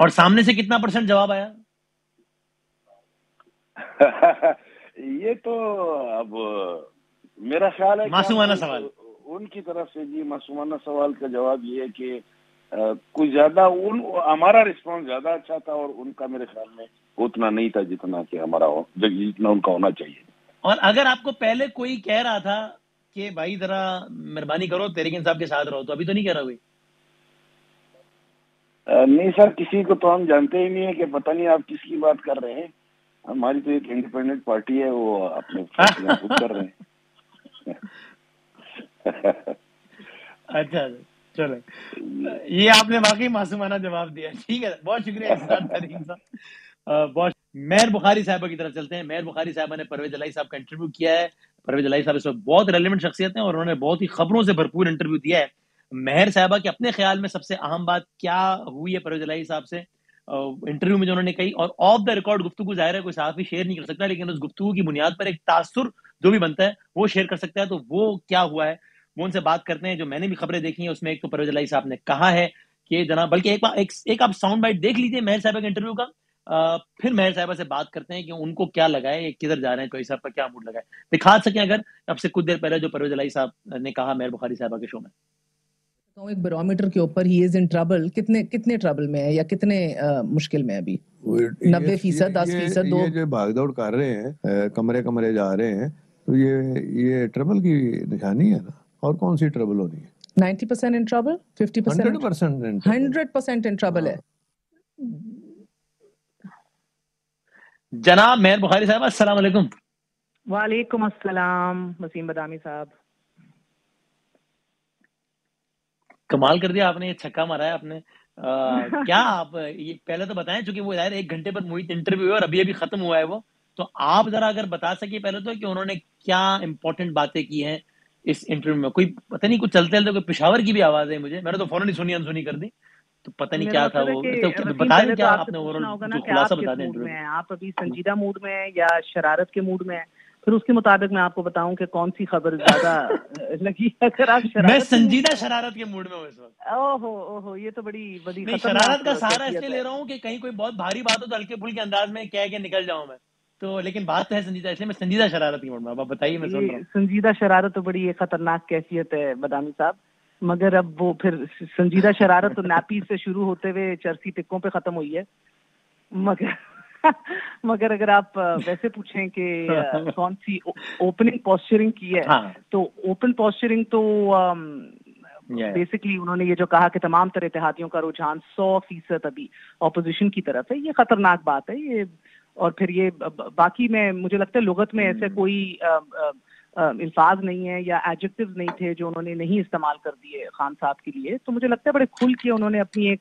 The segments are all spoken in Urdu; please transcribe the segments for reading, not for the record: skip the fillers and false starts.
اور سامنے سے کتنا % جواب آیا؟ یہ تو اب میرا خیال ہے کہ معصومانہ سوال ان کی طرف سے جی معصومانہ سوال کا جواب یہ ہے کہ کچھ زیادہ ہمارا رسپانس زیادہ اچھا تھا اور ان کا میرے خیال میں اتنا نہیں تھا جتنا کہ جتنا ان کا ہونا چاہیے. اور اگر آپ کو پہلے کوئی کہہ رہا تھا کہ بھائی ذرا مہربانی کرو تحریک انصاف کے ساتھ رہو، تو ابھی تو نہیں کہہ رہا ہوئی؟ نہیں سر، کسی کو تو ہم جانتے ہی نہیں ہے کہ پتہ نہیں آپ کس کی بات کر رہے ہیں. ہماری تو ایک انڈیپینڈنٹ پارٹی ہے، وہ اپنے فیصلے خود کر رہے ہیں. اچھا چلو، یہ آپ نے واقعی معصومانہ جواب دیا. ٹھیک ہے، بہت شکریہ اسرار تحریم صاحب. بہت مہر بخاری صاحبہ کی طرف چلتے ہیں. مہر بخاری صاحبہ نے پرویز الہی صاحب کا انٹرویو کیا ہے. پرویز الہی صاحب اس وقت بہت ریلیونٹ شخصیت ہیں اور انہوں نے بہت ہی خبروں سے بھرپور انٹرویو دیا ہے. مہر صاحبہ کے اپنے خیال میں سب سے اہم بات کیا ہوئی ہے پرویز الہی صاحب سے انٹرویو میں جو انہوں نے کہی، اور آف دا ریکارڈ گفتگو ظاہر ہے کوئی صحافی شیئر نہیں کر سکتا، لیکن اس گفتگو کی بنیاد پر ایک تاثر جو بھی بنتا ہے وہ شیئر کر سکتا ہے. تو وہ کیا ہوا ہے وہ ان سے بات کرتے ہیں. جو میں نے بھی خبریں دیکھی ہیں اس میں ایک تو پرویز الہی صاحب نے کہا ہے کہ جناب، بلکہ ایک آپ ساؤنڈ بائٹ دیکھ لیجئے مہر صاحبہ کے انٹرویو کا، پھر مہر صاحبہ سے بات کرتے ہیں کہ ان کو کیا لگا ہے، کدھر جا رہے ہیں، چوہی صاحب کا کیا موڈ لگا ہے. دکھا سکیں اگر اب سے کچھ دیر پہلے جو پرویز الہی صاحب نے کہا مہر بخاری صاحبہ کے شو میں. ایک بیرومیٹر کے اوپر ہی از ان ٹربل، کتنے ٹربل میں ہے یا کتنے مشکل میں ہے ابھی؟ 90%، 10%، 2؟ یہ جو بھاگ دوڑ کر رہے ہیں، کمرے جا رہے ہیں، تو یہ ٹربل کی نشانی ہے نا. اور کون سی ٹربل ہونی ہے؟ 90% ان ٹربل، 50%، 100% ان ٹربل ہے. جناب مہر بخاری صاحب، السلام علیکم. وعلیکم السلام وسیم بادامی صاحب. کمال کر دیا آپ نے، یہ چھکا مارا ہے آپ نے. کیا آپ یہ پہلے تو بتائیں، چونکہ وہ ظاہر 1 گھنٹے پر محیط انٹرویو ہے اور ابھی ختم ہوا ہے وہ، تو آپ ذرا اگر بتا سکیے پہلے تو کہ انہوں نے کیا امپورٹنٹ باتیں کی ہیں اس انٹرویو میں. کوئی پتہ نہیں، کچھ چلتے کوئی پشاور کی بھی آواز ہے مجھے، میں نے تو فوراً ہی سنی انسنی کر دی، تو پتہ نہیں کیا تھا وہ. تو بتا دیں کیا آپ نے جو خلاصہ بتا دیں انٹرویو میں. آپ ابھی سنجیدہ موڈ میں ہیں یا شرارت کے موڈ میں ہیں، پھر اس کے مطابق میں آپ کو بتاؤں کہ کون سی خبر زیادہ لگی. اگر آپ میں سنجیدہ شرارت کے موڈ میں ہوں اس وقت. اوہو، یہ تو بڑی نہیں، شرارت کا سہارا اس لیے لے رہا ہوں کہ کہیں کوئی بہت بھاری بات ہو تو ہلکے پھلکے انداز میں کہہ کے نکل جاؤں میں تو، لیکن بات تو ہے سنجیدہ، اس لیے میں سنجیدہ شرارت کی موڈ میں. آپ بتائیے، میں سن رہا ہوں. سنجیدہ شرارت تو بڑی خطرناک کیفیت ہے بادامی صاحب، مگر اب وہ پھر سنجیدہ شرارت تو نیپی سے شروع ہوتے ہوئے چرسی ٹکوں پہ ختم ہوئی ہے. مگر اگر آپ ویسے پوچھیں کہ کون سی اوپننگ پوسچرنگ کی ہے، تو اوپن پوسچرنگ تو بیسکلی انہوں نے یہ جو کہا کہ تمام تر اتحادیوں کا رجحان 100% ابھی اپوزیشن کی طرف ہے، یہ خطرناک بات ہے یہ. اور پھر یہ باقی میں مجھے لگتا ہے لغت میں ایسے کوئی الفاظ نہیں ہے یا ایڈجیکٹیوز نہیں تھے جو انہوں نے نہیں استعمال کر دیے خان صاحب کے لیے. تو مجھے لگتا ہے بڑے کھل کے انہوں نے اپنی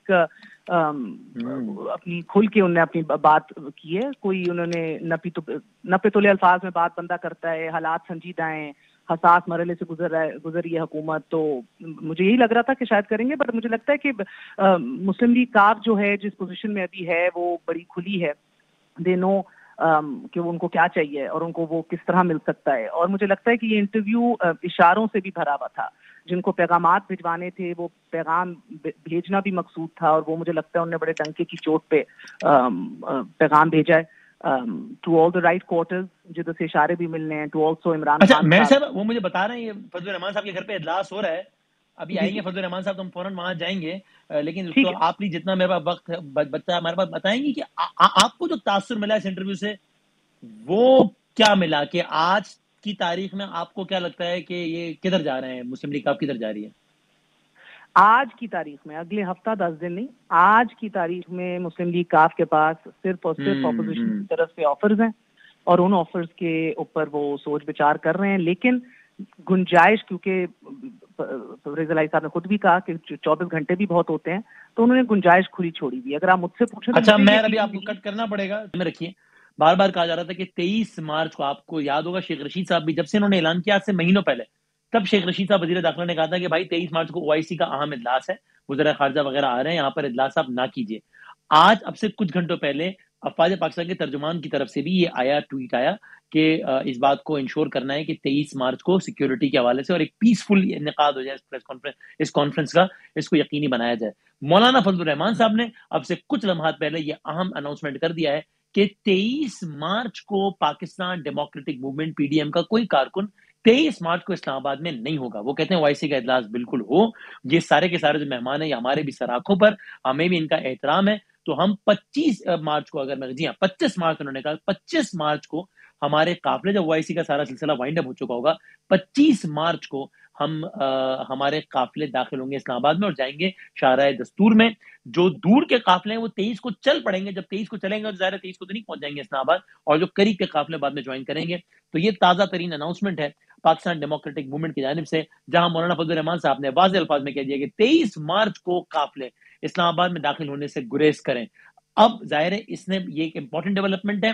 اپنی بات کی ہے. کوئی انہوں نے نپے تلے الفاظ میں بات بندہ کرتا ہے، حالات سنجیدہ ہیں، حساس مرحلے سے گزری ہے حکومت، تو مجھے یہی لگ رہا تھا کہ شاید کریں گے. بٹ مجھے لگتا ہے کہ مسلم لیگ کاف جو ہے جس پوزیشن میں ابھی ہے وہ بڑی کھلی ہے. دے نو کہ ان کو کیا چاہیے اور ان کو وہ کس طرح مل سکتا ہے. اور مجھے لگتا ہے کہ یہ انٹرویو اشاروں سے بھی بھرا ہوا تھا. جن کو پیغامات بھجوانے تھے وہ پیغام بھیجنا بھی مقصود تھا، اور وہ مجھے لگتا ہے انہوں نے بڑے ڈنکے کی چوٹ پہ پیغام بھیجا ہے to all the right quarters, جدھر سے اشارے بھی ملنے ہیں، ٹو آلسو عمران اچھا خان میں صاحب. وہ مجھے بتا رہے ہیں یہ فضل الرحمان صاحب کے گھر پہ اجلاس ہو رہا ہے، ابھی آئیں گے فضل الرحمان صاحب تو ہم فوراً وہاں جائیں گے. لیکن تو آپ پلیز جتنا میرے پاس وقت بچہ ہمارے پاس بتائیں گے کہ آپ کو جو تاثر ملا اس انٹرویو سے وہ کیا ملا، کہ آج کی تاریخ میں آپ کو کیا لگتا ہے کہ یہ کدھر جا رہے ہیں، مسلم لیگ کدھر جا رہی ہے آج کی تاریخ میں؟ اگلے ہفتہ 10 دن نہیں، آج کی تاریخ میں مسلم لیگ کاف کے پاس صرف اور صرف اپوزیشن کی طرف سے آفرز ہیں، اور ان آفرز کے اوپر وہ سوچ بچار کر رہے ہیں. لیکن گنجائش، کیونکہ فریض الہی صاحب نے خود بھی کہا کہ 24 گھنٹے بھی بہت ہوتے ہیں، تو انہوں نے گنجائش کھلی چھوڑی ہوئی. اگر آپ مجھ سے پوچھیں تو اچھا میں ابھی آپ کو کٹ کرنا پڑے گا، میں رکھیے. بار بار کہا جا رہا تھا کہ 23 مارچ کو، آپ کو یاد ہوگا شیخ رشید صاحب بھی جب سے انہوں نے اعلان کیا آج سے مہینوں پہلے، تب شیخ رشید صاحب وزیر داخلہ نے کہا تھا کہ بھائی 23 مارچ کو OIC کا اہم اجلاس ہے، وزراء خارجہ وغیرہ آ رہے ہیں، یہاں پر اجلاس آپ نہ کیجیے. آج اب سے کچھ گھنٹوں پہلے افواج پاکستان کے ترجمان کی طرف سے بھی یہ آیا، ٹویٹ آیا کہ اس بات کو انشور کرنا ہے کہ 23 مارچ کو سیکیورٹی کے حوالے سے اور ایک پیسفل انعقاد ہو جائے اس کانفرنس کا، اس کو یقینی بنایا جائے۔ مولانا فضل الرحمان صاحب نے اب سے کچھ لمحات پہلے یہ اہم اناؤنسمنٹ کر دیا ہے کہ 23 مارچ کو Pakistan Democratic Movement P D M کا کوئی کارکن 23 مارچ کو اسلام آباد میں نہیں ہوگا۔ وہ کہتے ہیں OIC کا اجلاس بالکل ہو، یہ سارے کے سارے جو مہمان ہیں یہ ہمارے بھی سر آنکھوں پر، ہمیں بھی ان کا احترام ہے، تو ہم 25 مارچ کو، اگر میں 25 مارچ انہوں نے کہا 25 مارچ کو ہمارے قافلے، جب OIC کا سارا سلسلہ وائنڈ اپ ہو چکا ہوگا، 25 مارچ کو ہم ہمارے قافلے داخل ہوں گے اسلام آباد میں اور جائیں گے شاہراہ دستور میں۔ جو دور کے قافلے ہیں وہ 23 کو چل پڑیں گے، جب 23 کو چلیں گے تو ظاہر ہے 23 کو تو نہیں پہنچ جائیں گے اسلام آباد، اور جو قریب کے قافلے بعد میں جوائن کریں گے۔ تو یہ تازہ ترین اناؤنسمنٹ ہے پاکستان ڈیموکریٹک موومنٹ کی جانب سے، جہاں مولانا فضل الرحمان صاحب نے واضح الفاظ میں کہہ دیا کہ 23 مارچ کو قافلے اسلام آباد میں داخل ہونے سے گریز کریں۔ اب ظاہر ہے اس نے یہ ایک امپورٹنٹ ڈیولپمنٹ ہے،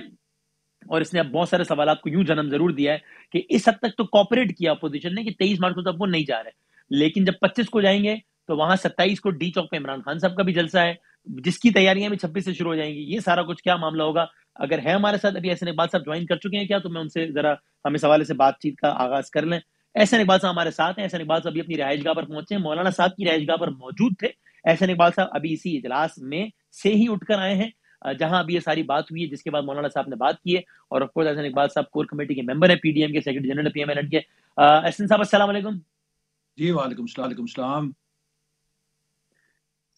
اور اس نے اب بہت سارے سوالات کو یوں جنم ضرور دیا ہے کہ اس حد تک تو کوپریٹ کیا اپوزیشن نے کہ 23 مارچ کو تب وہ نہیں جا رہے، لیکن جب 25 کو جائیں گے تو وہاں 27 کو ڈی چوک پہ عمران خان صاحب کا بھی جلسہ ہے، جس کی تیاریاں بھی 26 سے شروع ہو جائیں گی۔ یہ سارا کچھ کیا معاملہ ہوگا؟ اگر ہے ہمارے ساتھ ابھی احسن اقبال صاحب جوائن کر چکے ہیں کیا، تو میں ان سے ذرا ہم اس حوالے سے بات چیت کا آغاز کر لیں۔ احسن اقبال صاحب ہمارے ساتھ ہیں، احسن اقبال صاحب ابھی اپنی رہائش گاہ پر پہنچے ہیں، مولانا صاحب کی رہائش گاہ پر موجود تھے۔ احسن اقبال صاحب ابھی اسی اجلاس میں سے ہی اٹھ کر آئے ہیں جہاں ابھی یہ ساری بات ہوئی ہے، جس کے بعد مولانا صاحب نے بات کی ہے، اور آف کورس احسن اقبال صاحب کور کمیٹی کے ممبر ہیں، پی ڈی ایم کے secretary general P M L N کے۔ احسن صاحب السلام علیکم۔ جی وعلیکم السلام۔ وعلیکم السلام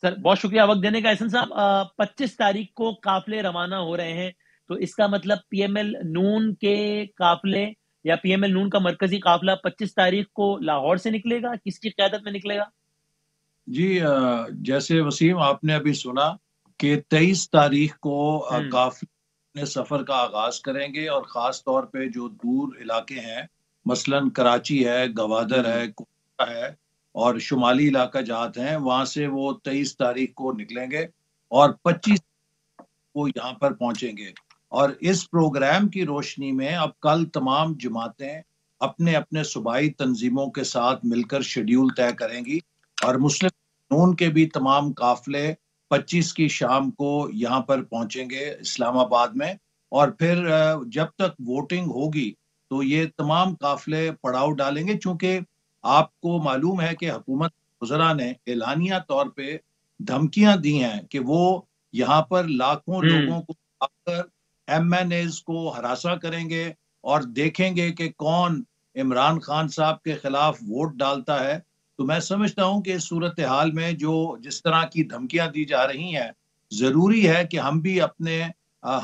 سر بہت شکریہ وقت دینے کا۔ احسن صاحب 25 تاریخ کو قافلے روانہ ہو رہے ہیں، تو اس کا مطلب پی ایم ایل نون کے قافلے یا پی ایم ایل نون کا مرکزی قافلہ 25 تاریخ کو لاہور سے نکلے گا، کس کی قیادت میں نکلے گا؟ جی جیسے وسیم آپ نے ابھی سنا کہ 23 تاریخ کو قافلے اپنے سفر کا آغاز کریں گے، اور خاص طور پہ جو دور علاقے ہیں مثلاً کراچی ہے، گوادر ہے، کوئٹہ ہے اور شمالی علاقہ جات ہیں، وہاں سے وہ 23 تاریخ کو نکلیں گے اور 25 کو یہاں پر پہنچیں گے۔ اور اس پروگرام کی روشنی میں اب کل تمام جماعتیں اپنے اپنے صوبائی تنظیموں کے ساتھ مل کر شیڈیول طے کریں گی، اور مسلم نون کے بھی تمام قافلے 25 کی شام کو یہاں پر پہنچیں گے اسلام آباد میں، اور پھر جب تک ووٹنگ ہوگی تو یہ تمام قافلے پڑاؤ ڈالیں گے، چونکہ آپ کو معلوم ہے کہ حکومت وزراء نے اعلانیہ طور پہ دھمکیاں دی ہیں کہ وہ یہاں پر لاکھوں لوگوں کو آ کر ایم این ایز کو ہراساں کریں گے اور دیکھیں گے کہ کون عمران خان صاحب کے خلاف ووٹ ڈالتا ہے۔ تو میں سمجھتا ہوں کہ اس صورتحال میں جس طرح کی دھمکیاں دی جا رہی ہیں، ضروری ہے کہ ہم بھی اپنے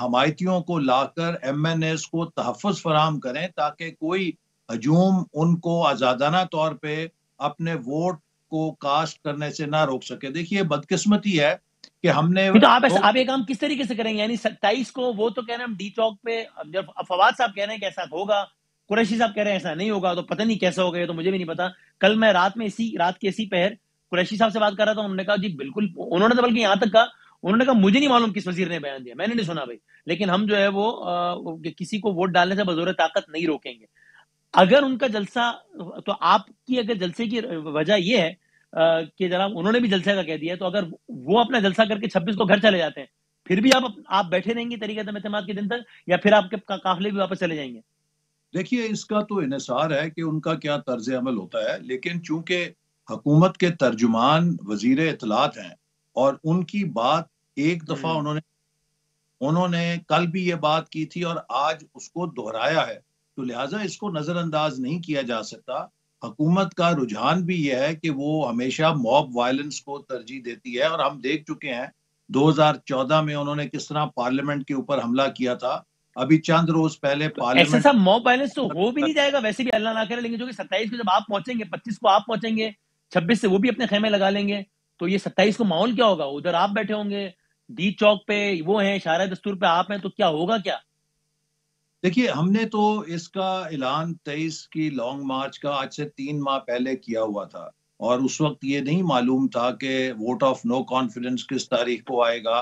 حمایتیوں کو لا کر ایم این ایز کو تحفظ فراہم کریں، تاکہ کوئی ہجوم ان کو آزادانہ طور پہ اپنے ووٹ کو کاسٹ کرنے سے نہ روک سکے۔ دیکھیے بدقسمتی ہے کہ ہم نے تو آپ یہ کام کس طریقے سے کریں گے؟ یعنی 27 کو وہ تو کہہ رہے ہیں ہم ڈی چوک پہ، جب فواد صاحب کہہ رہے ہیں کہ ایسا ہوگا، قریشی صاحب کہہ رہے ہیں ایسا نہیں ہوگا، تو پتہ نہیں کیسا ہوگا، یہ تو مجھے بھی نہیں پتا۔ کل میں رات کے اسی پہر قریشی صاحب سے بات کر رہا تھا، انہوں نے کہا جی بالکل، انہوں نے تو بلکہ یہاں تک کہا، انہوں نے کہا مجھے نہیں معلوم کس وزیر نے بیان دیا، میں نے نہیں سنا بھائی، لیکن ہم جو ہے وہ کسی کو ووٹ ڈالنے سے بزور طاقت نہیں روکیں گے۔ اگر ان کا جلسہ، تو آپ کی اگر جلسے کی وجہ یہ ہے کہ جناب انہوں نے بھی جلسے کا کہہ دیا ہے، تو اگر وہ اپنا جلسہ کر کے 26 کو گھر چلے جاتے ہیں، پھر بھی آپ بیٹھے رہیں گے طریقہ اعتماد کے دن تک، یا پھر آپ کے قافلے بھی واپس چلے جائیں گے؟ دیکھیے اس کا تو انحصار ہے کہ ان کا کیا طرز عمل ہوتا ہے، لیکن چونکہ حکومت کے ترجمان وزیر اطلاعات ہیں اور ان کی بات ایک دفعہ انہوں نے کل بھی یہ بات کی تھی اور آج اس کو دہرایا ہے، تو لہٰذا اس کو نظر انداز نہیں کیا جا سکتا۔ حکومت کا رجحان بھی یہ ہے کہ وہ ہمیشہ موب وائلنس کو ترجیح دیتی ہے، اور ہم دیکھ چکے ہیں 2014 میں انہوں نے کس طرح پارلیمنٹ کے اوپر حملہ کیا تھا۔ ابھی چند روز پہلے ایسے پارلیمنٹ صاحب موب وائلنس تو ہو بھی نہیں جائے گا ویسے بھی، اللہ نہ کرے، لیکن جو کہ 27 کو جب آپ پہنچیں گے، 25 کو آپ پہنچیں گے، 26 سے وہ بھی اپنے خیمے لگا لیں گے، تو یہ 27 کو ماحول کیا ہوگا؟ ادھر آپ بیٹھے ہوں گے، ڈی چوک پہ وہ ہیں، شاہراہ دستور پہ آپ ہیں، تو کیا ہوگا کیا؟ دیکھیے ہم نے تو اس کا اعلان 23 کی لانگ مارچ کا آج سے 3 ماہ پہلے کیا ہوا تھا، اور اس وقت یہ نہیں معلوم تھا کہ ووٹ آف نو کانفیڈنس کس تاریخ کو آئے گا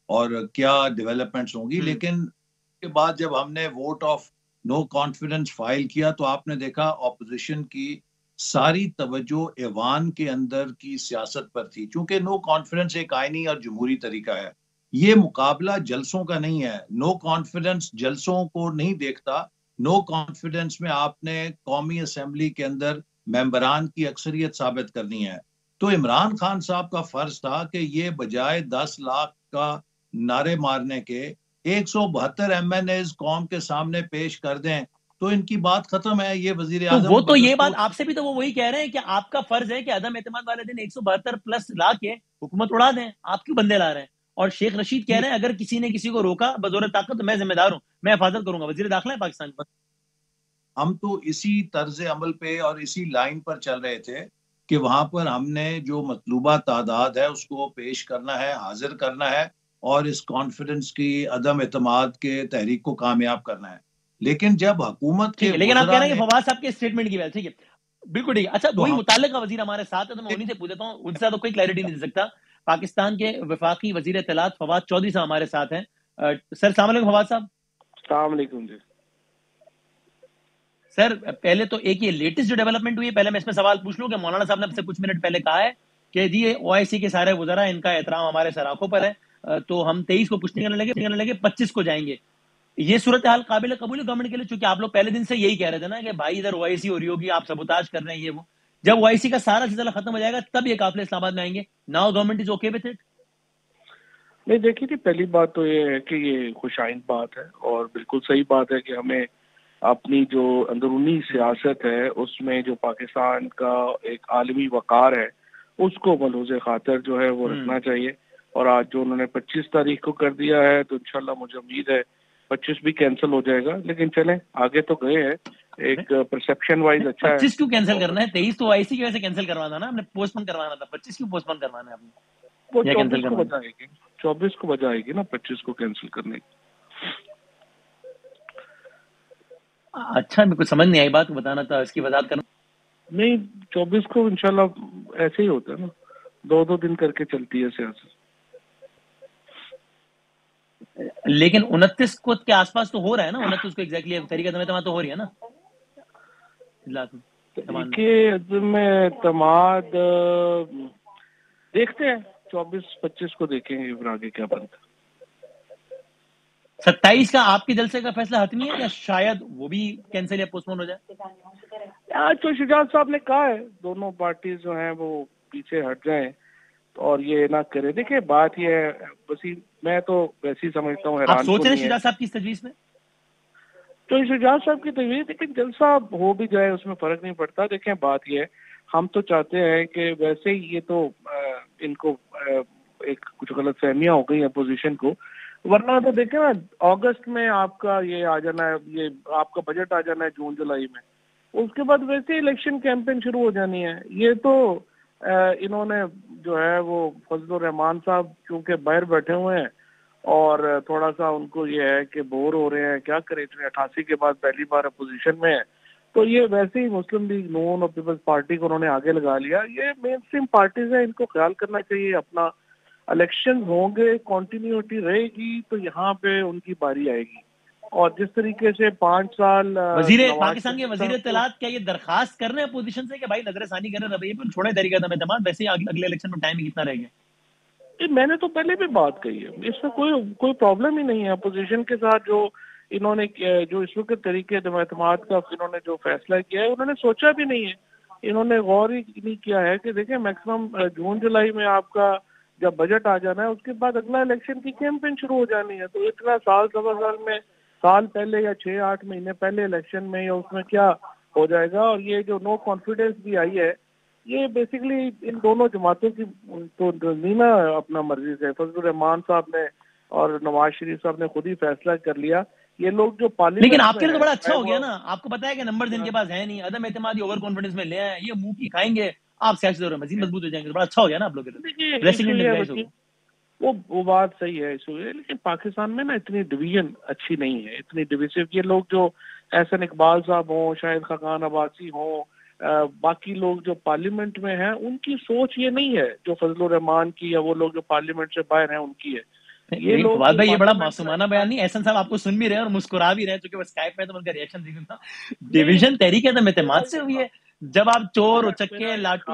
اور کیا ڈیولپمنٹس ہوں گی، لیکن اس کے بعد جب ہم نے vote of no confidence file کیا تو آپ نے دیکھا اپوزیشن کی ساری توجہ ایوان کے اندر کی سیاست پر تھی، چونکہ نو کانفیڈنس ایک آئینی اور جمہوری طریقہ ہے، یہ مقابلہ جلسوں کا نہیں ہے. نو کانفیڈنس جلسوں کو نہیں دیکھتا. نو کانفیڈنس میں آپ نے قومی اسمبلی کے اندر ممبران کی اکثریت ثابت کرنی ہے. تو عمران خان صاحب کا فرض تھا کہ یہ بجائے 10 لاکھ کا نعرے مارنے کے 172 MNAs قوم کے سامنے پیش کر دیں تو ان کی بات ختم ہے. یہ وزیر تو اعظم وہ تو یہ بات آپ سے بھی تو وہ وہی کہہ رہے ہیں کہ آپ کا فرض ہے کہ عدم اعتماد والے دن 172+ لا کے حکومت اڑا دیں. آپ کیوں بندے لا رہے ہیں؟ اور شیخ رشید کہہ رہے ہیں اگر کسی نے کسی کو روکا بزور طاقت تو میں ذمہ دار ہوں، میں حفاظت کروں گا. وزیر داخلہ ہے پاکستان پر. ہم تو اسی طرز عمل پہ اور اسی لائن پر چل رہے تھے کہ وہاں پر ہم نے جو مطلوبہ تعداد ہے اس کو پیش کرنا ہے، حاضر کرنا ہے اور اس کانفیڈنس کی عدم اعتماد کے تحریک کو کامیاب کرنا ہے. لیکن جب حکومت کے لیکن آپ کہہ رہے ہیں وزراء کہ فواد صاحب کے اسٹیٹمنٹ کی وجہ ٹھیک ہے، بالکل ٹھیک ہے. اچھا وہی متعلقہ وزیر ہمارے ساتھ ہے تو میں انہیں سے پوچھتا ہوں، ان سے تو کوئی کلیئرٹی نہیں دے سکتا. پاکستان کے وفاقی وزیر اطلاعات فواد چودھری صاحب ہمارے ساتھ ہیں. سر السلام علیکم فواد صاحب. السلام علیکم جی. سر پہلے تو ایک یہ لیٹسٹ جو ڈیولپمنٹ ہوئی ہے، پہلے میں اس میں سوال پوچھ لوں کہ مولانا صاحب نے اب سے کچھ منٹ پہلے کہا ہے کہ جی OIC کے سارے وزراء ان کا احترام ہمارے سراخوں پر ہے، تو ہم 23 کو کچھ نہیں کرنے لگے 25 کو جائیں گے. یہ صورتحال قابل قبول ہے گورنمنٹ کے لیے؟ چونکہ آپ لوگ پہلے دن سے یہی کہہ رہے تھے نا کہ بھائی ادھر OIC ہو رہی ہوگی، آپ سبوتاج کر رہے ہیں، یہ وہ. جب OIC کا سارا سلسلہ ختم ہو جائے گا تب یہ قافلے اسلام آباد میں آئیں گے. Now government is okay with it? نہیں دیکھیے جی، پہلی بات تو یہ ہے کہ یہ خوش آئند بات ہے اور بالکل صحیح بات ہے کہ ہمیں اپنی جو اندرونی سیاست ہے اس میں جو پاکستان کا ایک عالمی وقار ہے اس کو ملحوظ خاطر جو ہے وہ رکھنا چاہیے. اور آج جو انہوں نے 25 تاریخ کو کر دیا ہے تو انشاءاللہ مجھے امید ہے 25 بھی کینسل ہو جائے گا. لیکن چلیں آگے تو گئے ہیں، ایک پرسپشن وائز اچھا ہے. 25 کیوں کینسل کرنا ہے؟ 23 تو OIC کی وجہ سے کینسل کروانا نا، ہم نے پوسٹ پون کروانا تھا. 25 کیوں پوسٹ پون کروانا ہے آپ نے وہ یا 24 کینسل کو کروانا؟ بجائے گی، 24 کو بجائے گی نا 25 کو کینسل کرنے کی. اچھا میں کچھ سمجھ نہیں آئی بات، بتانا تھا، اس کی وضاحت کرنا. نہیں 24 کو انشاءاللہ ایسے ہی ہوتا ہے نا، 2 دن کر کے چلتی ہے سیاست. لیکن 29 کو کے آس پاس تو ہو رہا ہے نا، 29 کو ایگزیکٹلی طریقہ عدم اعتماد تو ہو رہی ہے نا طریقے عدم اعتماد دیکھتے ہیں 24-25 کو دیکھیں گے پھر آگے کیا بنتا ہے. 27 کا آپ کے جلسے کا فیصلہ حتمی ہے یا شاید وہ بھی کینسل یا پوسٹ پون ہو جائے؟ آج تو شجاعت صاحب نے کہا ہے دونوں پارٹیز جو ہیں وہ پیچھے ہٹ جائیں اور یہ نہ کرے. دیکھیں بات یہ ہے وسیم، میں تو ویسے ہی سمجھتا ہوں، آپ حیران سوچ تو رہے ہیں نہیں ہے شجاعت صاحب کی اس تجویز میں؟ تو شجاعت صاحب کی تجویز، لیکن جلسہ ہو بھی جائے اس میں فرق نہیں پڑتا. دیکھیں بات یہ ہے، ہم تو چاہتے ہیں کہ ویسے ہی یہ تو ان کو ایک کچھ غلط فہمیاں ہو گئی ہیں اپوزیشن کو، ورنہ تو دیکھیں نا اگست میں آپ کا یہ آ جانا ہے، یہ آپ کا بجٹ آ جانا ہے جون جولائی میں، اس کے بعد ویسے الیکشن کیمپین شروع ہو جانی ہے. یہ تو انہوں نے جو ہے وہ فضل الرحمان صاحب چونکہ باہر بیٹھے ہوئے ہیں اور تھوڑا سا ان کو یہ ہے کہ بور ہو رہے ہیں، کیا کریں 88 کے بعد پہلی بار اپوزیشن میں ہے، تو یہ ویسے ہی مسلم لیگ نون اور پیپلز پارٹی کو انہوں نے آگے لگا لیا. یہ مین اسٹریم پارٹیز ہیں، ان کو خیال کرنا چاہیے اپنا. الیکشن ہوں گے، کنٹینیوٹی رہے گی تو یہاں پہ ان کی باری آئے گی. اور جس طریقے سے 5 سال پاکستان کے وزیر اطلاعات کیا یہ درخواست کر رہے ہیں اپوزیشن سے کہ بھائی نظر ثانی کریں رویے پر، چھوڑیں طریقہ عدم اعتماد، ویسے ہی اگلے الیکشن میں ٹائم کتنا رہ گیا؟ میں نے تو پہلے بھی بات کہی ہے، اس میں کوئی پرابلم ہی نہیں ہے. اپوزیشن کے ساتھ جو انہوں نے جو اس وقت طریقے عدم اعتماد کا انہوں نے جو فیصلہ کیا ہے انہوں نے سوچا بھی نہیں ہے، انہوں نے غور ہی نہیں کیا ہے کہ دیکھیں میکسیمم جون جولائی میں آپ کا جب بجٹ آ جانا ہے اس کے بعد اگلا الیکشن کی کیمپین شروع ہو جانی ہے. تو اتنا سال سوا سال میں سال پہلے یا 6-8 مہینے پہلے الیکشن میں یا اس میں کیا ہو جائے گا. اور یہ جو نو کانفیڈنس بھی آئی ہے یہ بیسیکلی ان دونوں جماعتوں کی تو نہیں نا اپنا مرضی سے. فضل الرحمان صاحب نے اور نواز شریف صاحب نے خود ہی فیصلہ کر لیا. یہ لوگ جو پارلیمنٹ لیکن آپ کے لیے تو بڑا اچھا ہو گیا نا، آپ کو پتا ہے کہ نمبر ان کے پاس ہے نہیں، عدم اعتمادی اوور کانفیڈنس میں لے آئے، یہ منہ کی کھائیں گے، آپ سیاسی دور میں مزید مضبوط ہو جائیں گے. بڑا اچھا ہو گیا نا آپ لوگ کے. وہ بات صحیح ہے، لیکن پاکستان میں نا اتنی ڈویژن اچھی نہیں ہے، اتنی ڈویژن. یہ لوگ جو احسن اقبال صاحب ہوں، شاہد خاقان عباسی ہوں، باقی لوگ جو پارلیمنٹ میں ہیں ان کی سوچ یہ نہیں ہے جو فضل الرحمان کی یا وہ لوگ جو پارلیمنٹ سے باہر ہیں ان کی ہے. یہ لوگ فواد بھائی یہ بڑا معصومانہ بیان نہیں، احسن صاحب آپ کو سن بھی رہے ہیں اور مسکرا بھی رہے ہیں، چونکہ وہ اسکائپ میں تو ان کا ریئیکشن دیکھ رہا. ڈویژن تحریک عدم اعتماد سے ہوئی ہے، جب آپ چور چکے لاٹو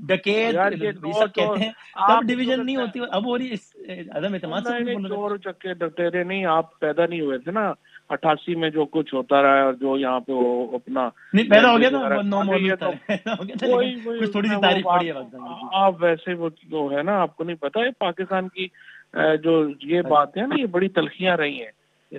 ڈکیت یہ سب کہتے ہیں تب ڈویژن نہیں ہوتی. اب ہو رہی عدم اعتماد سے بول رہے. چور چکے ڈکیرے نہیں, آپ پیدا نہیں ہوئے تھے نا 88 میں جو کچھ ہوتا رہا ہے اور جو یہاں پہ وہ اپنا نہیں پیدا ہو گیا تھا نو مولود کچھ تھوڑی سی تعریف پڑی ہے وقت. آپ ویسے وہ جو ہے نا, آپ کو نہیں پتا ہے پاکستان کی جو یہ بات ہے نا, یہ بڑی تلخیاں رہی ہیں,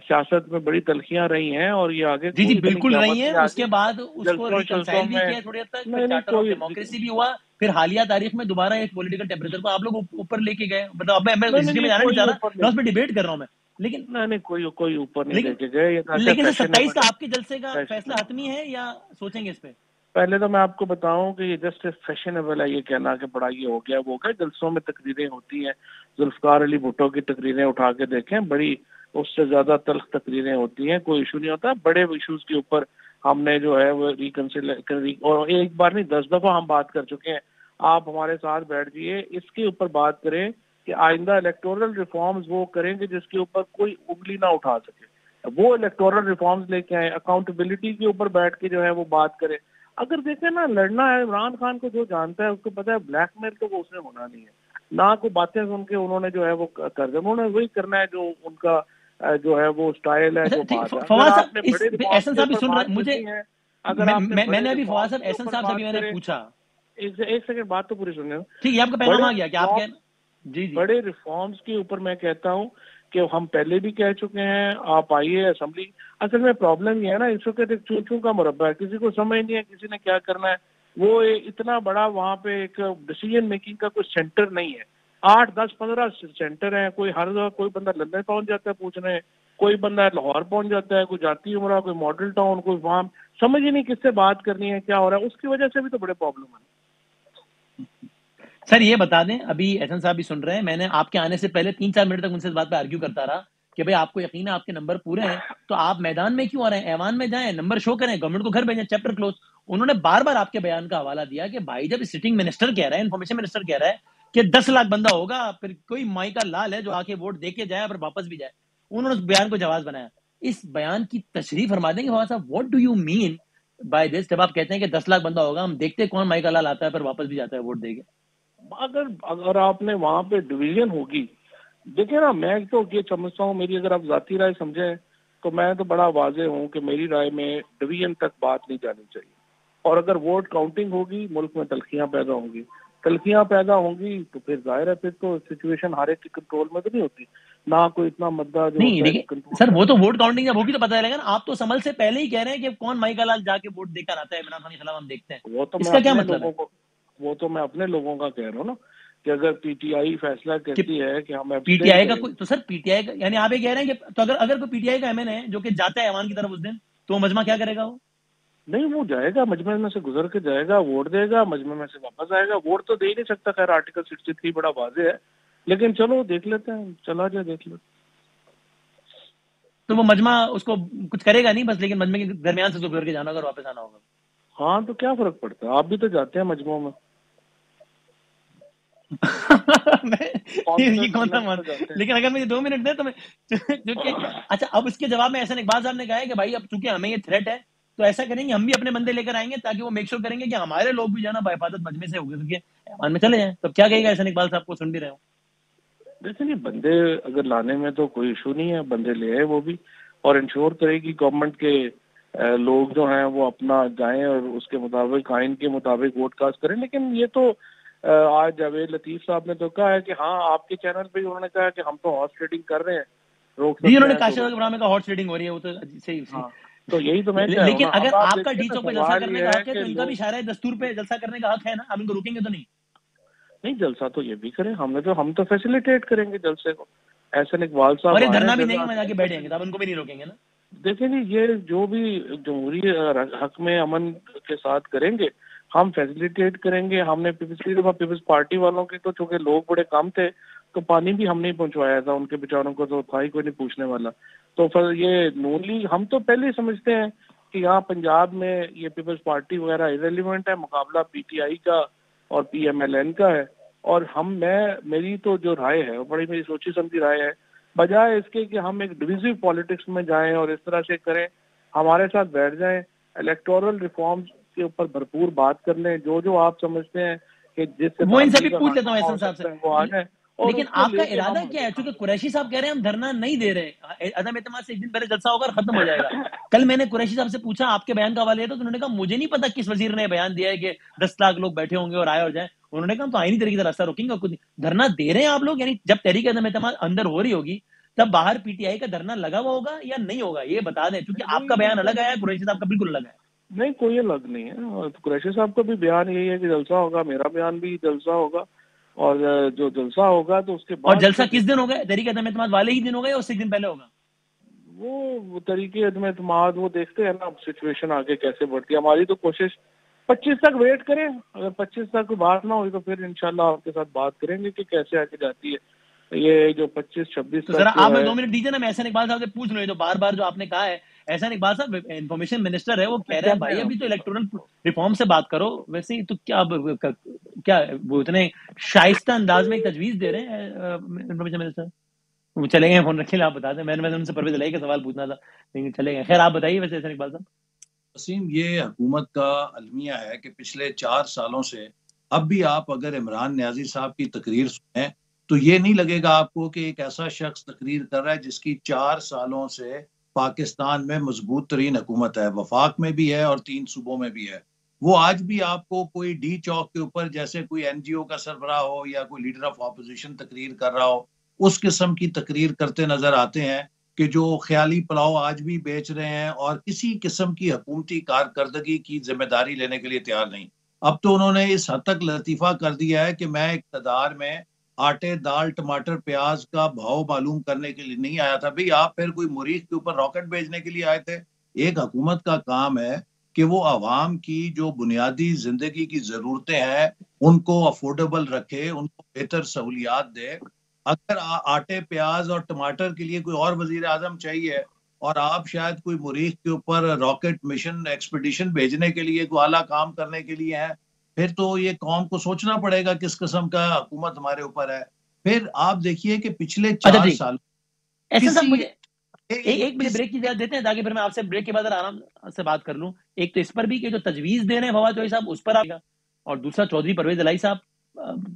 سیاست میں بڑی تلخیاں رہی ہیں, اور یہ آگے جی بالکل رہی ہیں. اس کے بعد اس کو ریکنسائل بھی کیا تھوڑی حد تک, چارٹر آف ڈیموکریسی بھی ہوا, پھر حالیہ تاریخ میں دوبارہ ایک پولیٹیکل ٹیمپریچر کو آپ لوگ اوپر لے کے گئے. مطلب اب میں ہسٹری میں جانا نہیں چاہ رہا, میں اس پہ ڈیبیٹ کر رہا ہوں میں, لیکن نہیں کوئی اوپر نہیں لے کے گئے. لیکن 27 کا آپ کے جلسے کا فیصلہ حتمی ہے یا سوچیں گے اس پہ؟ پہلے تو میں آپ کو بتاؤں کہ یہ جسٹ فیشنیبل ہے یہ کہنا کہ بڑا یہ ہو گیا وہ گیا. جلسوں میں تقریریں ہوتی ہیں, ذوالفقار علی بھٹو کی تقریریں اٹھا کے دیکھیں, بڑی اس سے زیادہ تلخ تقریریں ہوتی ہیں, کوئی ایشو نہیں ہوتا. بڑے ایشوز کے اوپر ہم نے جو ہے وہ اور ایک بار نہیں 10 دفعہ ہم بات کر چکے ہیں. آپ ہمارے ساتھ بیٹھ جائیے, اس کے اوپر بات کریں کہ آئندہ الیکٹورل ریفارمز وہ کریں گے جس کے اوپر کوئی انگلی نہ اٹھا سکے, وہ الیکٹورل ریفارمز لے کے آئیں. اکاؤنٹیبلٹی کے اوپر بیٹھ کے جو ہے وہ بات کریں. اگر دیکھیں نا, لڑنا ہے عمران خان کو, جو جانتا ہے اس کو پتا ہے بلیک میل تو وہ اس نے ہونا نہیں ہے, نہ کوئی باتیں سن کے انہوں نے جو ہے وہ کر دیا. انہوں نے وہی کرنا ہے جو ان کا جو ہے وہ سٹائل ہے, جو بات ہے. فواز صاحب احسن صاحب بھی سن رہے ہیں مجھے, میں نے ابھی فواز صاحب احسن صاحب سے بھی میں نے پوچھا. ایک سیکنڈ بات تو پوری سنیں. ٹھیک ہے, آپ کا پیغام آ گیا کہ آپ جی بڑے ریفارمز کے اوپر میں کہتا ہوں کہ ہم پہلے بھی کہہ چکے ہیں, آپ آئیے اسمبلی. اصل میں پرابلم یہ ہے نا, اس وقت ایک چون کا مربع ہے, کسی کو سمجھ نہیں ہے کسی نے کیا کرنا ہے. وہ اتنا بڑا وہاں پہ ایک ڈیسیژن میکنگ کا کوئی سینٹر نہیں ہے. 8, 10, 15 سینٹر ہیں. کوئی ہر جگہ, کوئی بندہ لندن پہنچ جاتا ہے پوچھنے, کوئی بندہ لاہور پہنچ جاتا ہے, کوئی جاتی عمرہ, کوئی ماڈل ٹاؤن, کوئی وہاں سمجھ ہی نہیں کس سے بات کرنی ہے, کیا ہو رہا ہے. اس کی وجہ سے بھی تو بڑے پرابلم ہیں. سر یہ بتا دیں, ابھی احسن صاحب بھی سن رہے ہیں, میں نے آپ کے آنے سے پہلے 3-4 منٹ تک ان سے اس بات پہ آرگیو کرتا رہا کہ بھئی آپ کو یقین ہے آپ کے نمبر پورے ہیں, تو آپ میدان میں کیوں آ رہے ہیں, ایوان میں جائیں, نمبر شو کریں, گورنمنٹ کو گھر بھیجیں, چیپٹر کلوز. انہوں نے بار بار آپ کے بیان کا حوالہ دیا کہ بھائی جب سٹنگ منسٹر کہہ رہا ہے, انفارمیشن منسٹر کہہ رہا ہے کہ 10 لاکھ بندہ ہوگا, پھر کوئی مائی کا لال ہے جو آ کے ووٹ دے کے جائے اور واپس بھی جائے. انہوں نے اس بیان کو جواز بنایا. اس بیان کی تشریح فرما دیں گے فواز صاحب, what do you mean by this, جب آپ کہتے ہیں کہ 10 لاکھ بندہ ہوگا, ہم دیکھتے کون مائی کا لال آتا ہے پھر واپس بھی جاتا ہے ووٹ دے کے. اگر آپ نے وہاں پہ ڈویژن ہوگی, دیکھیں نا, میں تو یہ سمجھتا ہوں, میری اگر آپ ذاتی رائے سمجھیں تو میں تو بڑا واضح ہوں کہ میری رائے میں ڈویژن تک بات نہیں جانی چاہیے. اور اگر ووٹ کاؤنٹنگ ہوگی, ملک میں تلخیاں پیدا ہوں گی, تو پھر ظاہر ہے پھر تو سچویشن ہر ایک کی کنٹرول میں تو نہیں ہوتی, نہ کوئی اتنا مدعا جو نہیں. ہوتا دیکھیں سر, وہ تو ووٹ کاؤنٹنگ جب ہوگی تو پتہ چلے گا نا. آپ تو سمل سے پہلے ہی کہہ رہے ہیں کہ کون مائی کا لال جا کے ووٹ دے کر آتا ہے عمران خان کے خلاف, ہم دیکھتے ہیں. وہ تو اس میں کا کیا اپنے مطلب ہے؟ وہ تو میں اپنے لوگوں کا کہہ رہا ہوں نا, کہ اگر پی ٹی آئی فیصلہ کرتی ہے کہ ہم پی ٹی آئی کا کوئی, تو سر پی ٹی آئی کا یعنی آپ یہ کہہ رہے ہیں کہ تو اگر کوئی پی ٹی آئی کا ایم این ہے جو کہ جاتا ہے ایوان کی طرف اس دن, تو وہ مجمع کیا کرے گا؟ وہ نہیں, وہ جائے گا مجمع میں سے گزر کے جائے گا, ووٹ دے گا, مجمع میں سے واپس آئے گا. ووٹ تو دے ہی نہیں سکتا, خیر آرٹیکل 63 بڑا واضح ہے, لیکن چلو دیکھ لیتے ہیں, چلا جائے دیکھ لیتے. تو وہ مجمع اس کو کچھ کرے گا نہیں بس, لیکن مجمع کے درمیان سے تو گزر کے جانا ہوگا اور واپس آنا ہوگا. ہاں, تو کیا فرق پڑتا ہے, آپ بھی تو جاتے ہیں مجمعوں میں. یہ کون سا مان, لیکن اگر مجھے 2 منٹ دیں تو میں اچھا, اب اس کے جواب میں احسن اقبال صاحب نے کہا ہے کہ بھائی اب چونکہ ہمیں یہ تھریٹ ہے تو ایسا کریں گے, ہم بھی اپنے بندے لے کر آئیں گے تاکہ وہ میک شور کریں گے کہ ہمارے لوگ بھی جانا بحفاظت مجمع سے ہو کے ایوان میں چلے جائیں. تو کیا کہے گا احسن اقبال صاحب کو, سن بھی رہے ہوں. دیکھیں جی, بندے اگر لانے میں تو کوئی ایشو نہیں ہے, بندے لے آئے وہ بھی, اور انشور کرے گی گورنمنٹ کے لوگ جو ہیں وہ اپنا جائیں اور اس کے مطابق آئین کے مطابق ووٹ کاسٹ کریں. لیکن یہ تو آج جاوید لطیف صاحب نے تو کہا ہے کہ ہاں آپ کے چینل پہ انہوں نے کہا کہ ہم تو ہارس ٹریڈنگ کر رہے ہیں, روک سکتے ہیں. انہوں نے کاشف ابراہیم کا ہارس ٹریڈنگ ہو رہی ہے, وہ تو صحیح. تو یہی تو میں کہہ رہا ہوں. لیکن اگر آپ کا ڈی چوک پہ جلسہ سوال کرنے یہ کا ہے حق ہے کہ تو ان کا بھی اشارہ دستور پہ جلسہ کرنے کا حق ہے نا, ہم ان کو روکیں گے تو نہیں. نہیں, جلسہ تو یہ بھی کریں, ہم تو فیسیلیٹیٹ کریں گے جلسے کو. احسن اقبال صاحب اور یہ دھرنا بھی نہیں, میں جا کے بیٹھ جائیں گے, آپ ان کو بھی نہیں روکیں گے نا. دیکھیں جی, یہ جو بھی جمہوری حق میں امن کے ساتھ کریں گے, ہم فیسیلیٹیٹ کریں گے. ہم نے پچھلی دفعہ پیپلز پارٹی والوں کے تو چونکہ لوگ بڑے کم تھے تو پانی بھی ہم نہیں پہنچوایا تھا, ان کے بیچاروں کو تو تھا ہی کوئی نہیں پوچھنے والا. تو پھر یہ نون لیگ, ہم تو پہلے ہی سمجھتے ہیں کہ یہاں پنجاب میں یہ پیپلز پارٹی وغیرہ ایریلیونٹ ہے, مقابلہ پی ٹی آئی کا اور پی ایم ایل این کا ہے. اور میری تو جو رائے ہے وہ بڑی میری سوچی سمجھی رائے ہے, بجائے اس کے کہ ہم ایک ڈویزو پالیٹکس میں جائیں اور اس طرح سے کریں, ہمارے ساتھ بیٹھ جائیں, الیکٹورل ریفارمز کے اوپر بھرپور بات کر لیں, جو آپ سمجھتے ہیں کہ جس سے وہ ان سے بھی پوچھ لیتا ہوں احسن صاحب سے, وہ آ جائیں. لیکن آپ کا ارادہ کیا ہے؟ چونکہ قریشی صاحب کہہ رہے ہیں ہم دھرنا نہیں دے رہے, عدم اعتماد سے ایک دن پہلے جلسہ ہوگا اور ختم ہو جائے گا. کل میں نے قریشی صاحب سے پوچھا آپ کے بیان کا حوالہ تو انہوں نے کہا مجھے نہیں پتا کس وزیر نے بیان دیا ہے کہ 10 لاکھ لوگ بیٹھے ہوں گے اور آئے اور جائیں. انہوں نے کہا ہم تو آئینی طریقے سے راستہ روکیں گے. کچھ دھرنا دے رہے ہیں آپ لوگ, یعنی جب تحریک عدم اعتماد اندر ہو رہی ہوگی تب باہر پی ٹی آئی کا دھرنا لگا ہوا ہوگا یا نہیں ہوگا, یہ بتا دیں, کیونکہ آپ کا بیان الگ آیا ہے, قریشی صاحب کا بالکل الگ ہے. نہیں, کوئی الگ نہیں ہے. قریشی صاحب کا بھی بیان یہی ہے کہ جلسہ ہوگا, میرا بیان بھی جلسہ ہوگا, اور جو جلسہ ہوگا تو اس کے بعد. اور جلسہ کس دن ہوگا؟ تحریک عدم اعتماد والے ہی دن ہوگا یا اس سے ایک دن پہلے ہوگا؟ وہ طریقے عدم اعتماد وہ دیکھتے ہیں نا اب سچویشن آگے کیسے بڑھتی ہے. ہماری تو کوشش 25 تک ویٹ کریں, اگر 25 تک کوئی بات نہ ہوئی تو پھر انشاءاللہ آپ کے ساتھ بات کریں گے کہ کیسے آگے جاتی ہے. یہ جو 25-26 تو ذرا آپ میں 2 منٹ دیجیے نا, میں احسان اقبال صاحب سے پوچھ لوں. تو بار بار جو آپ نے کہا ہے, احسان اقبال صاحب انفارمیشن منسٹر ہے, وہ کہہ رہے ہیں بھائی ابھی تو الیکٹورل ریفارم سے بات کرو. ویسے ہی تو کیا وہ اتنے شائستہ انداز میں ایک تجویز دے رہے ہیں انفارمیشن منسٹر. وہ چلے گئے, فون رکھے, آپ بتا دیں. میں نے ان سے پرویز الہی کا سوال پوچھنا تھا لیکن چلے گئے. خیر آپ بتائیے ویسے احسان اقبال صاحب. وسیم, یہ حکومت کا المیہ ہے کہ پچھلے 4 سالوں سے اب بھی آپ اگر عمران نیازی صاحب کی تقریر سنیں تو یہ نہیں لگے گا آپ کو کہ ایک ایسا شخص تقریر کر رہا ہے جس کی 4 سالوں سے پاکستان میں مضبوط ترین حکومت ہے, وفاق میں بھی ہے اور 3 صوبوں میں بھی ہے. وہ آج بھی آپ کو کوئی ڈی چوک کے اوپر جیسے کوئی این جی او کا سربراہ ہو یا کوئی لیڈر آف اپوزیشن تقریر کر رہا ہو, اس قسم کی تقریر کرتے نظر آتے ہیں کہ جو خیالی پلاؤ آج بھی بیچ رہے ہیں اور کسی قسم کی حکومتی کارکردگی کی ذمہ داری لینے کے لیے تیار نہیں. اب تو انہوں نے اس حد تک لطیفہ کر دیا ہے کہ میں اقتدار میں آٹے, دال, ٹماٹر, پیاز کا بھاؤ معلوم کرنے کے لیے نہیں آیا تھا. بھئی آپ پھر کوئی مریخ کے اوپر راکٹ بھیجنے کے لیے آئے تھے؟ ایک حکومت کا کام ہے کہ وہ عوام کی جو بنیادی زندگی کی ضرورتیں ہیں ان کو افورڈیبل رکھے, ان کو بہتر سہولیات دے. اگر آٹے, پیاز اور ٹماٹر کے لیے کوئی اور وزیر اعظم چاہیے اور آپ شاید کوئی مریخ کے اوپر راکٹ مشن ایکسپیڈیشن بھیجنے کے لیے کوئی اعلیٰ کام کرنے کے لیے ہیں, پھر تو یہ قوم کو سوچنا پڑے گا کس قسم کا حکومت ہمارے اوپر ہے. پھر آپ دیکھیے کہ پچھلے 4 سال احسان صاحب مجھے ایک مجھے بریک کی اجازت دیتے ہیں تاکہ پھر میں آپ سے بریک کے بعد آرام سے بات کر لوں. ایک تو اس پر بھی کہ جو تجویز دے رہے ہیں فواد چوہدری صاحب اس پر آئے گا, اور دوسرا چودھری پرویز الہی صاحب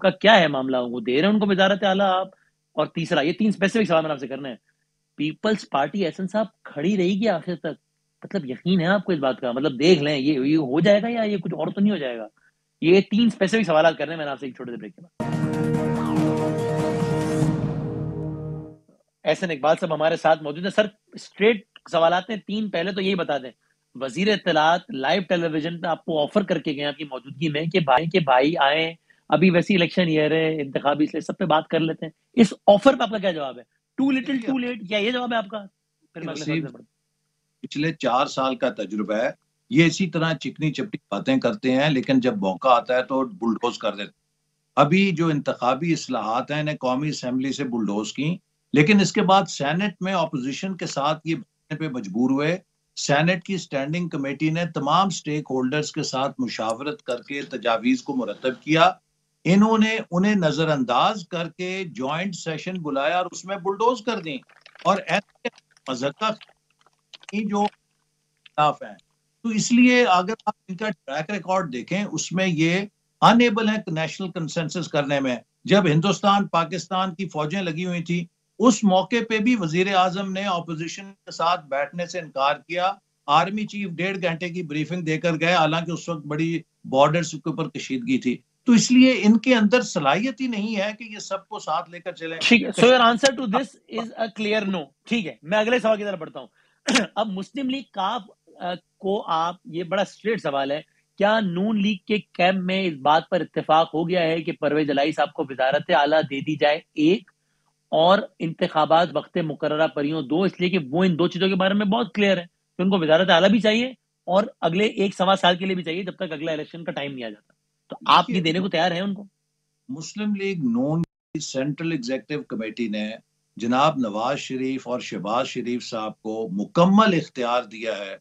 کا کیا ہے معاملہ, وہ دے رہے ہیں ان کو وزارت اعلیٰ آپ, اور تیسرا یہ 3 اسپیسیفک سوال میں آپ سے کرنے ہیں. پیپلز پارٹی احسان صاحب کھڑی رہے گی آخر تک؟ مطلب یقین ہے آپ کو اس بات کا؟ مطلب دیکھ لیں یہ ہو جائے گا یا یہ کچھ اور تو نہیں ہو جائے گا؟ یہ 3 اسپیسیفک سوالات کرنے ہیں میں آپ سے ایک چھوٹے سے بریک کے بعد. احسان اقبال صاحب ہمارے ساتھ موجود ہیں. سر اسٹریٹ سوالات ہیں 3. پہلے تو یہی بتا دیں, وزیر اطلاعات لائیو ٹیلی ویژن پہ آپ کو آفر کر کے گئے آپ کی موجودگی میں کہ بھائی آئیں, ابھی ویسی الیکشن ایئر ہے, انتخابی, اس لیے سب پہ بات کر لیتے ہیں. اس آفر پہ آپ کا کیا جواب ہے؟ ٹو لٹل ٹو لیٹ, کیا یہ جواب ہے آپ کا؟ پھر میں اگلے سوال سے پچھلے 4 سال کا تجربہ ہے, یہ اسی طرح چکنی چپٹی باتیں کرتے ہیں لیکن جب موقع آتا ہے تو بلڈوز کر دیتے ہیں. ابھی جو انتخابی اصلاحات ہیں انہیں قومی اسمبلی سے بلڈوز کی, لیکن اس کے بعد سینٹ میں اپوزیشن کے ساتھ یہ بنانے پہ مجبور ہوئے. سینٹ کی اسٹینڈنگ کمیٹی نے تمام سٹیک ہولڈرز کے ساتھ مشاورت کر کے تجاویز کو مرتب کیا. انہوں نے انہیں نظر انداز کر کے جوائنٹ سیشن بلایا اور اس میں بلڈوز کر دیں, اور مذہقہ جو خلاف ہیں. تو اس لیے اگر آپ ان کا ٹریک ریکارڈ دیکھیں اس میں یہ انیبل ہیں نیشنل کنسنسس کرنے میں. جب ہندوستان پاکستان کی فوجیں لگی ہوئی تھی اس موقع پہ بھی وزیر اعظم نے اپوزیشن کے ساتھ بیٹھنے سے انکار کیا. آرمی چیف 1.5 گھنٹے کی بریفنگ دے کر گئے, حالانکہ اس وقت بڑی بارڈرز کے اوپر کشیدگی تھی. تو اس لیے ان کے اندر صلاحیت ہی نہیں ہے کہ یہ سب کو ساتھ لے کر چلیں. ٹھیک ہے, so your answer to this is a clear no. ٹھیک ہے, میں اگلے سوال کی طرف بڑھتا ہوں. اب مسلم لیگ کاف کو آپ, یہ بڑا اسٹریٹ سوال ہے, کیا نون لیگ کے کیمپ میں اس بات پر اتفاق ہو گیا ہے کہ پرویز الہی صاحب کو وزارت اعلیٰ دے دی جائے, 1, اور انتخابات وقت مقررہ پر یوں 2, اس لیے کہ وہ ان 2 چیزوں کے بارے میں بہت کلیئر ہے کہ ان کو وزارت اعلیٰ بھی چاہیے اور اگلے 1-1.25 سال کے لیے بھی چاہیے جب تک اگلا الیکشن کا ٹائم نہیں آ جاتا. تو آپ یہ دینے کو تیار ہیں ان کو؟ مسلم لیگ نون سینٹرل ایگزیکٹو کمیٹی نے جناب نواز شریف اور شہباز شریف صاحب کو مکمل اختیار دیا ہے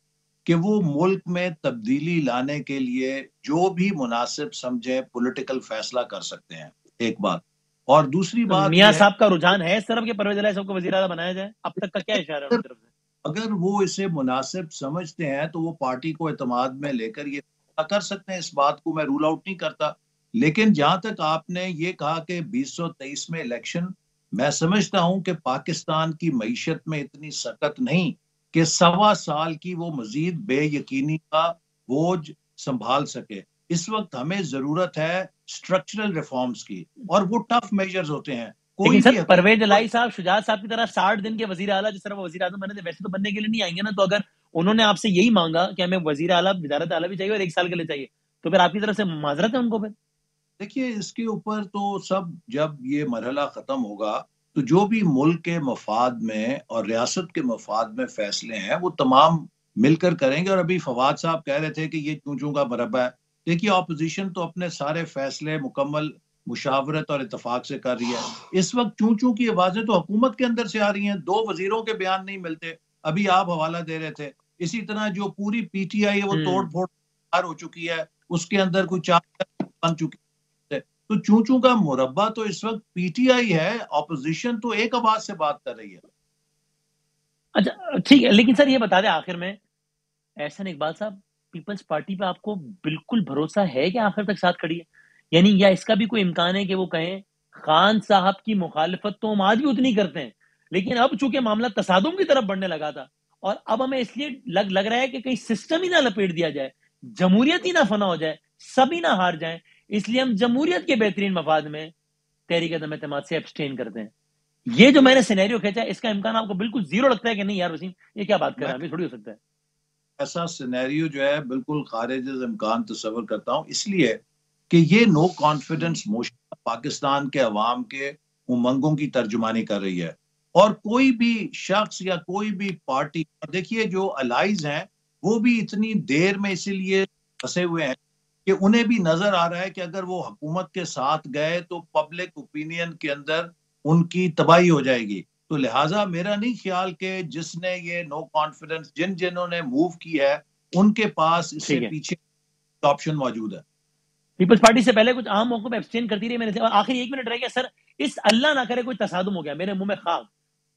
کہ وہ ملک میں تبدیلی لانے کے لیے جو بھی مناسب سمجھے پولیٹیکل فیصلہ کر سکتے ہیں, ایک بات. اور دوسری بات میاں صاحب کا رجحان ہے اس طرف کہ پرویز الہی صاحب کو وزیر اعلیٰ بنایا جائے؟ اب تک کا کیا اشارہ ہے ان کی طرف سے؟ اگر وہ اسے مناسب سمجھتے ہیں تو وہ پارٹی کو اعتماد میں لے کر یہ کر سکتے ہیں, اس بات کو میں رول آؤٹ نہیں کرتا. لیکن جہاں تک آپ نے یہ کہا کہ 2023 میں الیکشن, میں سمجھتا ہوں کہ پاکستان کی معیشت میں اتنی سکت نہیں کہ 1.25 سال کی وہ مزید بے یقینی کا بوجھ سنبھال سکے. اس وقت ہمیں ضرورت ہے اسٹرکچرل ریفارمز کی, اور وہ ٹف میجرز ہوتے ہیں. لیکن سر پرویز الہی صاحب, شجاعت صاحب کی طرح 60 دن کے وزیر اعلیٰ, جس طرح وہ وزیر اعظم بنے تھے ویسے تو بننے کے لیے نہیں آئیں گے نا. تو اگر انہوں نے آپ سے یہی مانگا کہ ہمیں وزیر اعلیٰ, وزارت اعلیٰ بھی چاہیے اور 1 سال کے لیے چاہیے, تو پھر آپ کی طرف سے معذرت ہے ان کو. پھر دیکھیے اس کے اوپر تو سب, جب یہ مرحلہ ختم ہوگا تو جو بھی ملک کے مفاد میں اور ریاست کے مفاد میں فیصلے ہیں وہ تمام مل کر کریں گے. اور ابھی فواد صاحب کہہ رہے تھے کہ یہ چوں چوں کا مربع ہے. دیکھیے اپوزیشن تو اپنے سارے فیصلے مکمل مشاورت اور اتفاق سے کر رہی ہے. اس وقت چوں چوں کی آوازیں تو حکومت کے اندر سے آ رہی ہیں, 2 وزیروں کے بیان نہیں ملتے. ابھی آپ حوالہ دے رہے تھے. اسی طرح جو پوری پی ٹی آئی ہے وہ توڑ پھوڑ ہو چکی ہے, اس کے اندر کوئی 4 بن چکی ہے. تو چوں چوں کا مربع تو اس وقت پی ٹی آئی ہے, اپوزیشن تو ایک آواز سے بات کر رہی ہے. اچھا ٹھیک ہے, لیکن سر یہ بتا دیں آخر میں, احسن اقبال صاحب, پیپلز پارٹی پہ آپ کو بالکل بھروسہ ہے کہ آخر تک ساتھ کھڑی ہے؟ یعنی یا اس کا بھی کوئی امکان ہے کہ وہ کہیں خان صاحب کی مخالفت تو ہم آج بھی اتنی کرتے ہیں, لیکن اب چونکہ معاملہ تصادم کی طرف بڑھنے لگا تھا اور اب ہمیں اس لیے لگ رہا ہے کہ کہیں سسٹم ہی نہ لپیٹ دیا جائے, جمہوریت ہی نہ فنا ہو جائے, سبھی نہ ہار جائیں, اس لیے ہم جمہوریت کے بہترین مفاد میں تحریک عدم اعتماد سے ایبسٹین کرتے ہیں. یہ جو میں نے سینیریو کھینچا, اس کا امکان آپ کو بالکل زیرو لگتا ہے کہ نہیں یار وسیم یہ کیا بات کر رہے ہیں, تھوڑی ہو سکتا ہے ایسا سینیریو جو ہے بالکل خارج از امکان تصور کرتا ہوں, اس لیے کہ یہ نو کانفیڈنس موشن پاکستان کے عوام کے امنگوں کی ترجمانی کر رہی ہے. اور کوئی بھی شخص یا کوئی بھی پارٹی, دیکھیے جو الائز ہیں وہ بھی اتنی دیر میں اسی لیے پھنسے ہوئے ہیں کہ انہیں بھی نظر آ رہا ہے کہ اگر وہ حکومت کے ساتھ گئے تو پبلک اوپینین کے اندر ان کی تباہی ہو جائے گی. تو لہٰذا میرا نہیں خیال کہ جس نے یہ نو کانفیڈنس, جنہوں نے موو کی ہے, ان کے پاس اس سے پیچھے آپشن موجود ہے. پیپلز پارٹی سے پہلے کچھ عام موقعوں پہ ایبسٹین کرتی رہی میں نے, اور آخری 1 منٹ رہ گیا سر, اس اللہ نہ کرے کوئی تصادم ہو گیا میرے منہ میں خاک,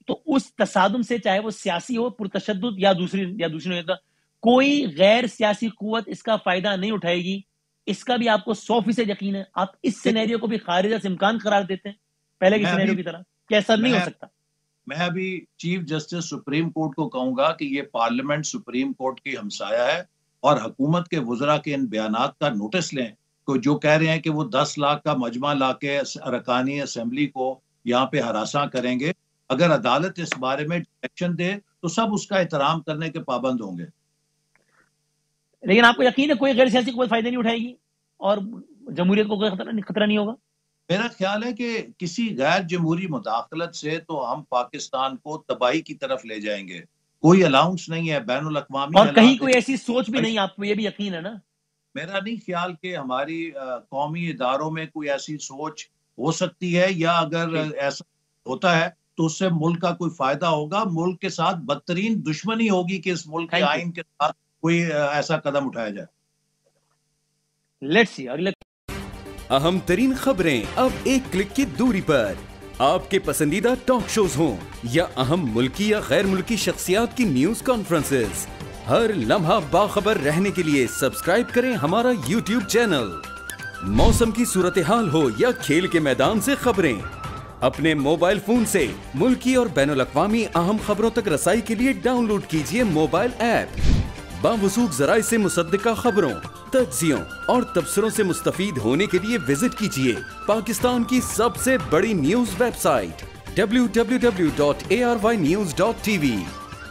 تو اس تصادم سے چاہے وہ سیاسی ہو, پرتشدد یا دوسری کوئی غیر سیاسی قوت اس کا فائدہ نہیں اٹھائے گی. اس کا بھی آپ کو 100% یقین ہے؟ آپ اس سینیریو کو بھی خارج از امکان قرار دیتے ہیں پہلے کے سینیریو کی طرح, کیسا نہیں ہو سکتا؟ میں ابھی چیف جسٹس سپریم کورٹ کو کہوں گا کہ یہ پارلیمنٹ سپریم کورٹ کی ہمسایہ ہے, اور حکومت کے وزراء کے ان بیانات کا نوٹس لیں جو کہہ رہے ہیں کہ وہ 10 لاکھ کا مجمع لا کے ارکانی اسمبلی کو یہاں پہ ہراساں کریں گے. اگر عدالت اس بارے میں ڈائریکشن دے تو سب اس کا احترام کرنے کے پابند ہوں گے. لیکن آپ کو یقین ہے کوئی غیر سیاسی قوت فائدہ نہیں اٹھائے گی اور جمہوریت کو کوئی خطرہ نہیں ہوگا؟ میرا خیال ہے کہ کسی غیر جمہوری مداخلت سے تو ہم پاکستان کو تباہی کی طرف لے جائیں گے. کوئی الاؤنس نہیں ہے بین الاقوامی, اور کہیں کوئی ایسی سوچ بھی نہیں, آپ کو یہ بھی یقین ہے نا؟ میرا نہیں خیال کہ ہماری قومی اداروں میں کوئی ایسی سوچ ہو سکتی ہے, یا اگر ایسا ہوتا ہے تو اس سے ملک کا کوئی فائدہ ہوگا. ملک کے ساتھ بدترین دشمنی ہوگی کہ اس ملک کے آئین کے ساتھ کوئی ایسا قدم اٹھایا جائے. لیٹس سی اگلے اہم ترین خبریں اب ایک کلک کی دوری پر. آپ کے پسندیدہ ٹاک شوز ہوں یا اہم ملکی یا غیر ملکی شخصیات کی نیوز کانفرنسز, ہر لمحہ باخبر رہنے کے لیے سبسکرائب کریں ہمارا یوٹیوب چینل. موسم کی صورتحال ہو یا کھیل کے میدان سے خبریں, اپنے موبائل فون سے ملکی اور بین الاقوامی اہم خبروں تک رسائی کے لیے ڈاؤن لوڈ کیجیے موبائل ایپ. باوثوق ذرائع سے مصدقہ خبروں, تجزیوں اور تبصروں سے مستفید ہونے کے لیے وزٹ کیجیے پاکستان کی سب سے بڑی نیوز ویب سائٹ www.arYnews.tv.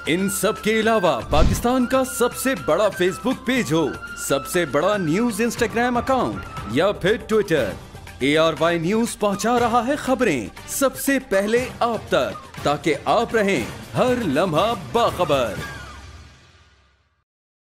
ان سب کے علاوہ پاکستان کا سب سے بڑا فیس بک پیج ہو, سب سے بڑا نیوز انسٹاگرام اکاؤنٹ یا پھر ٹویٹر, ARY نیوز پہنچا رہا ہے خبریں سب سے پہلے آپ تک, تاکہ آپ رہیں ہر لمحہ باخبر.